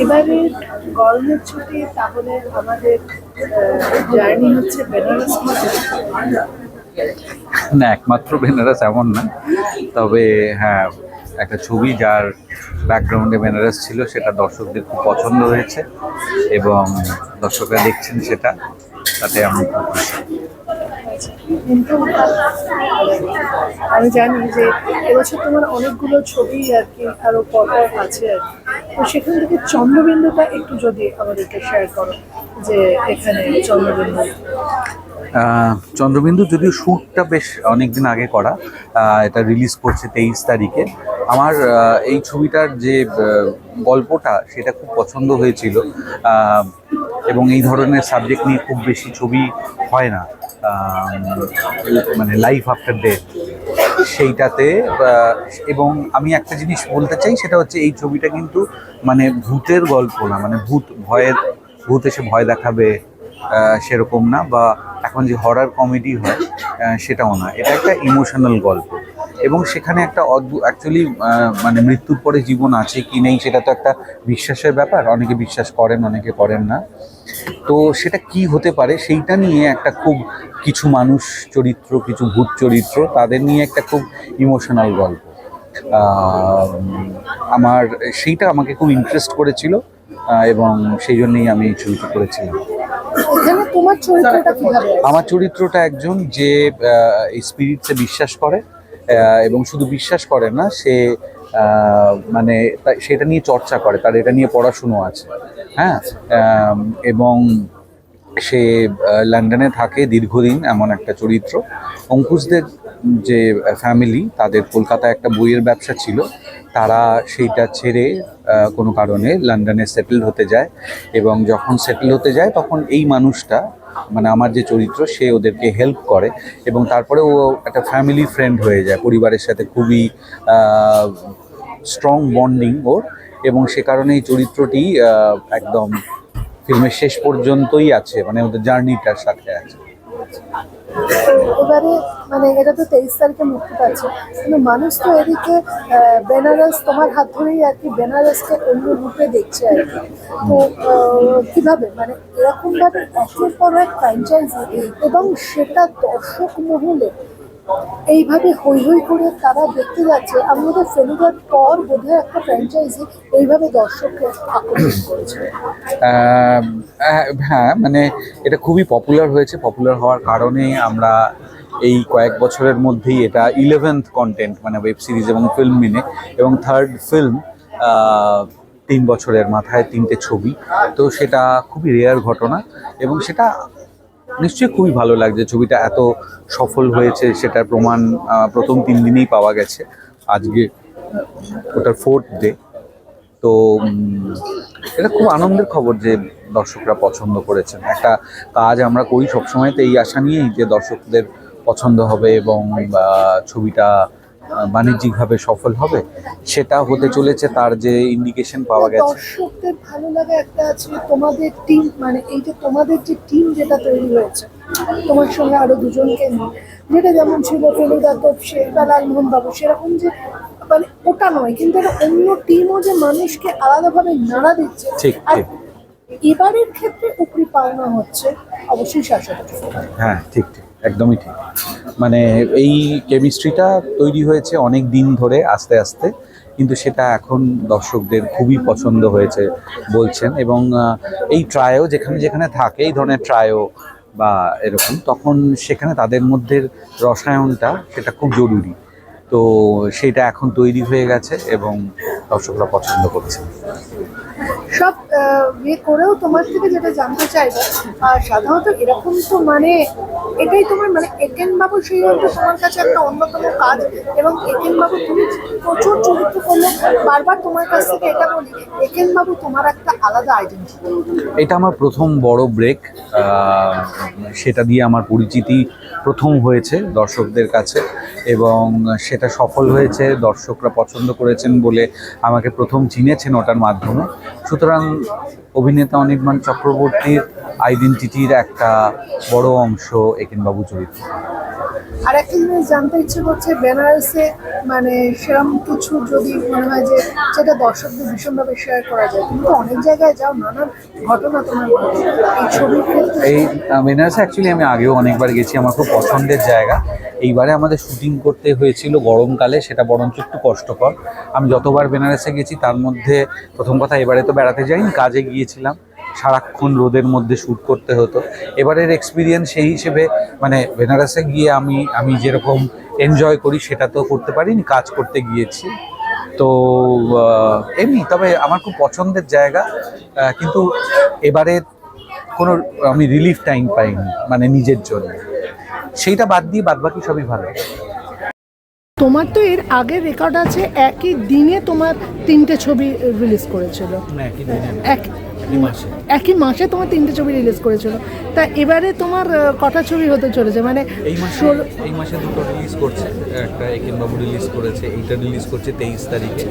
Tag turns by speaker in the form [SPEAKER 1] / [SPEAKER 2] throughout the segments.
[SPEAKER 1] এবারে গরমের ছুটি তাহলে আমাদের জার্নি হচ্ছে বেনারস মধ্যে।
[SPEAKER 2] না, একমাত্র বেনারস এমন না, তবে হ্যাঁ, একটা ছবি যার ব্যাকগ্রাউন্ডে বেনারস ছিল সেটা দর্শকদের খুব পছন্দ হয়েছে এবং দর্শকরা দেখছেন সেটা, তাতে আমি খুব খুশি।
[SPEAKER 1] কিন্তু আমি জানি যে এবছর তোমার অনেকগুলো ছবি আর কি আরো পরপর আছে আর কি, তো সেখান থেকে চন্দ্রবিন্দুটা একটু যদি আমাদেরকে শেয়ার করো যে এখানে চন্দ্রবিন্দু।
[SPEAKER 2] চন্দ্রবিন্দু যদিও শ্যুটটা বেশ অনেকদিন আগে করা, এটা রিলিজ করছে 23 তারিখে। আমার এই ছবিটার যে গল্পটা সেটা খুব পছন্দ হয়েছিল, এবং এই ধরনের সাবজেক্ট নিয়ে খুব বেশি ছবি হয় না, মানে লাইফ আফটার ডেথ সেইটাতে। এবং আমি একটা জিনিস বলতে চাই, সেটা হচ্ছে এই ছবিটা কিন্তু মানে ভূতের গল্প না, মানে ভূত এসে ভয় দেখাবে সেরকম না, বা এখন যে হরর কমেডি হয় সেটাও না। এটা একটা ইমোশনাল গল্প, এবং সেখানে একটা অদ্ভুত অ্যাকচুয়ালি মানে মৃত্যুর পরে জীবন আছে কি নেই সেটা তো একটা বিশ্বাসের ব্যাপার, অনেকে বিশ্বাস করেন অনেকে করেন না। তো সেটা কি হতে পারে সেইটা নিয়ে একটা খুব কিছু মানুষ চরিত্র, কিছু ভূত চরিত্র, তাদের নিয়ে একটা খুব ইমোশনাল গল্প। আমার সেইটা আমাকে খুব ইন্টারেস্ট করেছিল, এবং সেই জন্যই আমি এই ছবিটা করেছিলাম। আমার চরিত্রটা একজন যে এই স্পিরিটসে বিশ্বাস করে, এবং শুধু বিশ্বাস করে না, সে মানে সেটা নিয়ে চর্চা করে, তার এটা নিয়ে পড়াশুনো আছে। হ্যাঁ, এবং সে লন্ডনে থাকে দীর্ঘদিন, এমন একটা চরিত্র। অঙ্কুশদের যে ফ্যামিলি, তাদের কলকাতায় একটা বইয়ের ব্যবসা ছিল, তারা সেইটা ছেড়ে কোনো কারণে লন্ডনে সেটেল হতে যায়, এবং যখন সেটেল হতে যায় তখন এই মানুষটা, মানে আমার যে চরিত্র, সে ওদেরকে হেল্প করে, এবং তারপরে ও একটা ফ্যামিলি ফ্রেন্ড হয়ে যায়, পরিবারের সাথে খুবই স্ট্রং বন্ডিং ওর, এবং সে কারণে এই চরিত্রটি একদম ফিল্মের শেষ পর্যন্তই আছে, মানে ওদের জার্নিটার সাথে আছে।
[SPEAKER 1] এবারে মানে এটা তো 23 তারিখে মুক্তি পাচ্ছে, কিন্তু মানুষ তো এদিকে বেনারস তোমার হাত ধরেই আর কি বেনারসকে অন্য রূপে দেখছে আর কি। তো কিভাবে মানে এরকম ভাবে একের পর এক ফ্র্যাঞ্চাইজি, এবং সেটা দর্শক মহলে এইভাবে হই হই করে তারা দেখতে যাচ্ছে। আমাদের ফেলুদার পর বোধহয় একটা ফ্র্যাঞ্চাইজি এইভাবে দর্শককে আকর্ষণ করেছে।
[SPEAKER 2] হ্যাঁ, মানে এটা খুবই পপুলার হয়েছে, পপুলার হওয়ার কারণে আমরা এই কয়েক বছরের মধ্যেই এটা 11th কন্টেন্ট, মানে ওয়েব সিরিজ এবং ফিল্ম মিলে, এবং থার্ড ফিল্ম 3 বছরের মাথায় 3টে ছবি। তো সেটা খুবই রেয়ার ঘটনা, এবং সেটা নিশ্চয়ই খুবই ভালো লাগছে। ছবিটা এত সফল হয়েছে সেটার প্রমাণ প্রথম 3 দিনেই পাওয়া গেছে, আজকে ওটার 4th ডে। তো এটা খুব আনন্দের খবর যে দর্শকরা পছন্দ করেছেন। একটা কাজ আমরা করি সবসময়, তো এই আশা নিয়েই যে দর্শকদের পছন্দ হবে এবং ছবিটা বাণিজ্যিকভাবে সফল হবে, সেটা হতে চলেছে, তার যে ইন্ডিকেশন পাওয়া গেছে।
[SPEAKER 1] দর্শকদের ভালো লাগা একটা আছে, তোমাদের টিম মানে এই যে তোমাদের যে টিম যেটা তৈরি হয়েছে তোমার সঙ্গে আরো দুজনকে নিয়ে, যেটা যেমন ছিল ফেলুদা তোপসে বা লালমোহন বাবু, সেরকম যে মানে ওটা নয়, কিন্তু একটা অন্য টিমও যে মানুষকে আলাদাভাবে নাড়া দিচ্ছে।
[SPEAKER 2] ঠিক
[SPEAKER 1] আর
[SPEAKER 2] ঠিক,
[SPEAKER 1] এবারের ক্ষেত্রে উপরি পাওনা হচ্ছে অবশ্যই শাশ্বত।
[SPEAKER 2] হ্যাঁ ঠিক ঠিক, একদমই ঠিক। মানে এই কেমিস্ট্রিটা তৈরি হয়েছে অনেক দিন ধরে, আস্তে আস্তে, কিন্তু সেটা এখন দর্শকদের খুবই পছন্দ হয়েছে বলছেন। এবং এই ট্রায়ও যেখানে যেখানে থাকে, এই ধরনের ট্রায়ও বা এরকম, তখন সেখানে তাদের মধ্যে রসায়নটা সেটা খুব জরুরি। তো সেটা এখন তৈরি হয়ে গেছে এবং দর্শকরা পছন্দ করছে।
[SPEAKER 1] সব ইয়ে করেও তোমার থেকে যেটা জানতে চাইবো, সাধারণত এরকম তো মানে এটাই তোমার মানে একেন বাবু সেই হয়তো তোমার কাছে একটা অন্যতম কাজ, এবং একেন বাবু তুমি প্রচুর চরিত্র করলে, বারবার তোমার কাছ থেকে এটা বলি, একেন বাবু তোমার একটা আলাদা আইডেন্টিটি।
[SPEAKER 2] এটা আমার প্রথম বড় ব্রেক, সেটা দিয়ে আমার পরিচিতি প্রথম হয়েছে দর্শকদের কাছে, এবং সেটা সফল হয়েছে, দর্শকরা পছন্দ করেছেন বলে আমাকে প্রথম চিনেছেন ওটার মাধ্যমে। সুতরাং অভিনেতা অনির্বাণ চক্রবর্তীর আইডেন্টিটির একটা বড় অংশ একেনবাবু চরিত্র।
[SPEAKER 1] আর একটা জিনিস জানতে ইচ্ছে করছে, বেনারসে মানে সেরকম কিছু যদি মনে হয় যে যেটা দর্শকদের ভীষণভাবে শেয়ার করা যায়, তুমি তো অনেক জায়গায় যাও, নানান ঘটনা তোমার ঘটে এই ছবির ক্ষেত্রে।
[SPEAKER 2] এই বেনারসে অ্যাকচুয়ালি আমি আগেও অনেকবার গেছি, আমার খুব পছন্দের জায়গা। এইবারে আমাদের শুটিং করতে হয়েছিল গরমকালে, সেটা বরঞ্চ একটু কষ্টকর। আমি যতবার বেনারসে গেছি তার মধ্যে প্রথম কথা, এবারে তো বেড়াতে যাইনি, কাজে গিয়েছিলাম, সারাক্ষণ রোদের মধ্যে শ্যুট করতে হতো। এবারের এক্সপিরিয়েন্স সেই হিসেবে মানে বেনারসে গিয়ে আমি যেরকম এনজয় করি সেটা তো করতে পারিনি, কাজ করতে গিয়েছি। তো এমনি তবে আমার খুব পছন্দের জায়গা, কিন্তু এবারে কোনো আমি রিলিফ টাইম পাইনি মানে নিজের জন্য। সেইটা বাদ দিয়ে বাদবাকি সবই ভালো।
[SPEAKER 1] তোমার তো এর আগের রেকর্ড আছে, একই দিনে তোমার 3টে ছবি রিলিজ করেছিল, একই মাসে তোমার 3টে ছবি রিলিজ করেছিল। তা এবারে তোমার কটা ছবি হতে চলেছে মানে?
[SPEAKER 2] এই মাসে দুটো রিলিজ করছে, একটা একেন বাবু রিলিজ করেছে, এইটা রিলিজ করছে 23 তারিখে।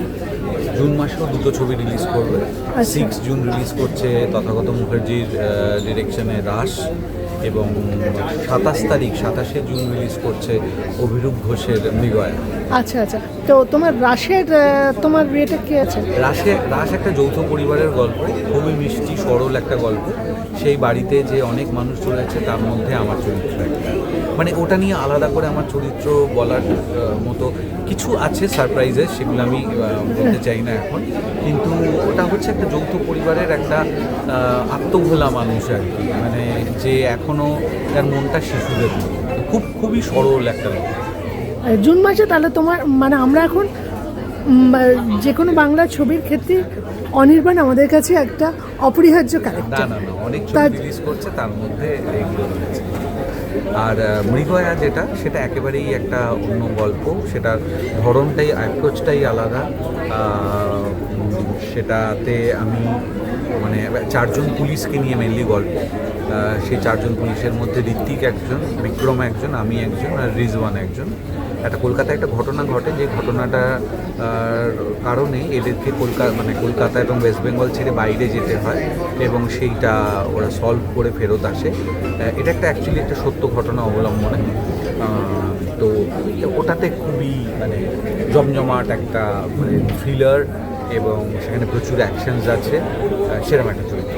[SPEAKER 2] জুন মাসেও দুটো ছবি রিলিজ করবে। 6 জুন রিলিজ করছে তথাগত মুখার্জির ডিরেকশনে রাস, এবং 27শে জুন রিলিজ করছে অভিরূপ ঘোষের মৃগয়া।
[SPEAKER 1] আচ্ছা আচ্ছা, তো তোমার রাশের তোমার বিয়েটা কি আছে?
[SPEAKER 2] রাস একটা যৌথ পরিবারের গল্প, খুবই মিষ্টি সরল একটা গল্প। সেই বাড়িতে যে অনেক মানুষ চলেছে তার মধ্যে আমার চরিত্র একটা, মানে ওটা নিয়ে আলাদা করে আমার চরিত্র বলার মতো কিছু আছে সারপ্রাইজেস, সেগুলো আমি বলতে চাই না এখন। কিন্তু ওটা হচ্ছে একটা যৌথ পরিবারের একটা আত্মভোলা মানুষ আর কি, মানে যে এখনও তার মনটা শিশুদের মতো, খুবই সরল একটা লোক।
[SPEAKER 1] জুন মাসে তাহলে তোমার মানে আমরা এখন যে কোনো বাংলা ছবির ক্ষেত্রে অনির্বাণ আমাদের কাছে একটা অপরিহার্য ক্যারেক্টার।
[SPEAKER 2] না অনেক ছবি রিলিজ করছে, তার মধ্যে এগুলো রয়েছে। আর মৃগয়া যেটা, সেটা একেবারেই একটা অন্য গল্প, সেটার ধরনটাই অ্যাপ্রোচটাই আলাদা। সেটাতে আমি মানে 4জন পুলিশকে নিয়ে মেনলি গল্প। সেই 4জন পুলিশের মধ্যে ঋত্বিক একজন, বিক্রম একজন, আমি একজন, আর রিজওয়ান একজন। একটা কলকাতায় একটা ঘটনা ঘটে, যে ঘটনাটা কারণে এদেরকে কলকাতা এবং ওয়েস্ট বেঙ্গল ছেড়ে বাইরে যেতে হয়, এবং সেইটা ওরা সলভ করে ফেরত আসে। এটা অ্যাকচুয়ালি একটা সত্য ঘটনা অবলম্বনে। তো ওটাতে খুবই মানে জমজমাট একটা মানে থ্রিলার, এবং সেখানে প্রচুর অ্যাকশনস আছে, সেরকম একটা চরিত্র।